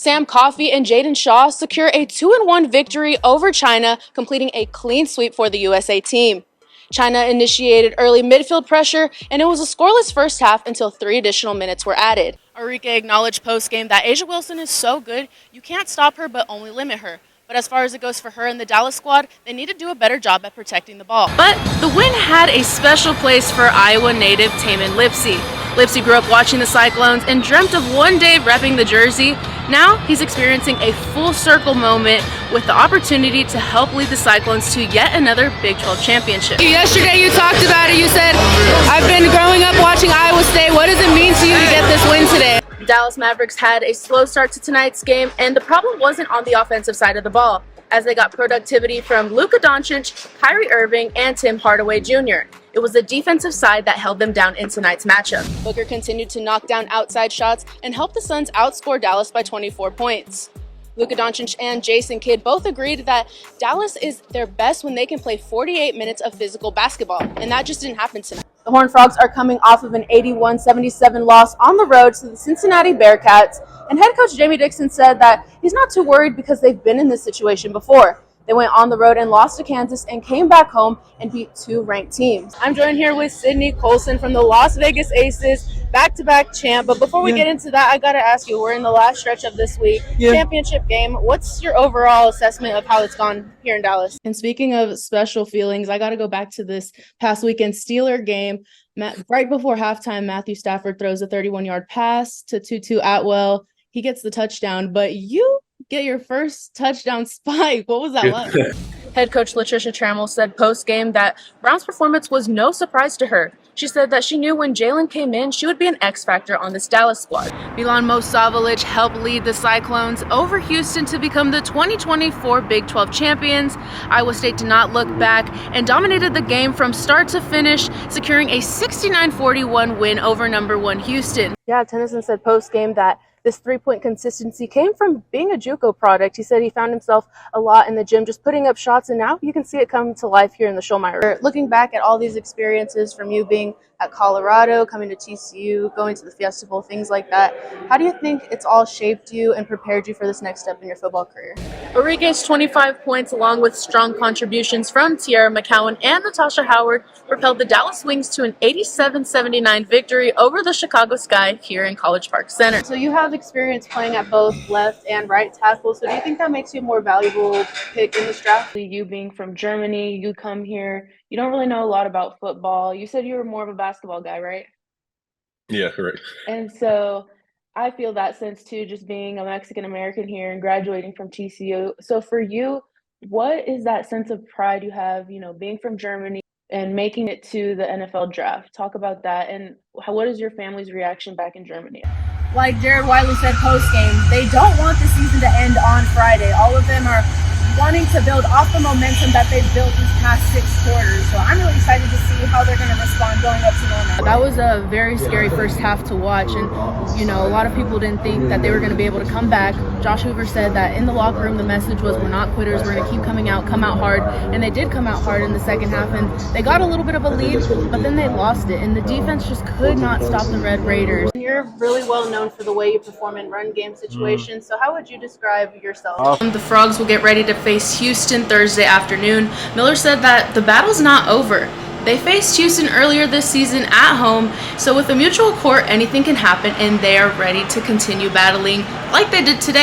Sam Coffey and Jaden Shaw secure a 2-1 victory over China, completing a clean sweep for the USA team. China initiated early midfield pressure, and it was a scoreless first half until 3 additional minutes were added. Arike acknowledged post-game that Asia Wilson is so good, you can't stop her but only limit her. But as far as it goes for her and the Dallas squad, they need to do a better job at protecting the ball. But the win had a special place for Iowa native Taman Lipsey. Lipsey grew up watching the Cyclones and dreamt of one day repping the jersey. Now he's experiencing a full circle moment with the opportunity to help lead the Cyclones to yet another Big 12 championship. Yesterday you talked about it. You said, I've been growing up watching Iowa State. What does it mean to you to get this win today? The Dallas Mavericks had a slow start to tonight's game, and the problem wasn't on the offensive side of the ball, as they got productivity from Luka Doncic, Kyrie Irving, and Tim Hardaway Jr. It was the defensive side that held them down in tonight's matchup. Booker continued to knock down outside shots and helped the Suns outscore Dallas by 24 points. Luka Doncic and Jason Kidd both agreed that Dallas is their best when they can play 48 minutes of physical basketball, and that just didn't happen tonight. The Horned Frogs are coming off of an 81-77 loss on the road to the Cincinnati Bearcats, and head coach Jamie Dixon said that he's not too worried because they've been in this situation before. They went on the road and lost to Kansas and came back home and beat 2 ranked teams. I'm joined here with Sydney Colson from the Las Vegas Aces, back-to-back champ. But before we get into that, I got to ask you, we're in the last stretch of this week, championship game. What's your overall assessment of how it's gone here in Dallas? And speaking of special feelings, I got to go back to this past weekend Steeler game. Right before halftime, Matthew Stafford throws a 31-yard pass to Tutu Atwell. He gets the touchdown, but you get your first touchdown spike. What was that like? Head coach Latricia Trammell said post-game that Brown's performance was no surprise to her. She said that she knew when Jalen came in, she would be an X factor on this Dallas squad. Milan Mosavalic helped lead the Cyclones over Houston to become the 2024 Big 12 champions. Iowa State did not look back and dominated the game from start to finish, securing a 69-41 win over number 1 Houston. Yeah, Tennyson said post-game that this 3-point consistency came from being a JUCO product. He said he found himself a lot in the gym just putting up shots, and now you can see it come to life here in the Schulmeyer. Looking back at all these experiences from you being at Colorado, coming to TCU, going to the Fiesta Bowl, things like that, how do you think it's all shaped you and prepared you for this next step in your football career? Orige's 25 points, along with strong contributions from Tiara McCowan and Natasha Howard, propelled the Dallas Wings to an 87-79 victory over the Chicago Sky here in College Park Center. So you have experience playing at both left and right tackle, so do you think that makes you a more valuable pick in this draft? You being from Germany, you come here, you don't really know a lot about football. You said you were more of a basketball guy, right? Yeah, correct. And so I feel that sense too, just being a Mexican American here and graduating from TCU. So for you, what is that sense of pride you have, being from Germany and making it to the NFL draft? Talk about that, and what is your family's reaction back in Germany? Like Jared Wiley said post-game, they don't want the season to end on Friday. All of them are wanting to build off the momentum that they've built these past 6 quarters. So I'm really excited to see how they're going to respond going up to Norman. That was a very scary first half to watch, and a lot of people didn't think that they were going to be able to come back. Josh Hoover said that in the locker room the message was, we're not quitters, we're going to keep coming out, come out hard, and they did come out hard in the second half, and they got a little bit of a lead, but then they lost it, and the defense just could not stop the Red Raiders. You're really well known for the way you perform in run game situations, so how would you describe yourself? The Frogs will get ready to face Houston Thursday afternoon. Miller said that the battle's not over. They faced Houston earlier this season at home, so with a mutual court, anything can happen, and they are ready to continue battling like they did today.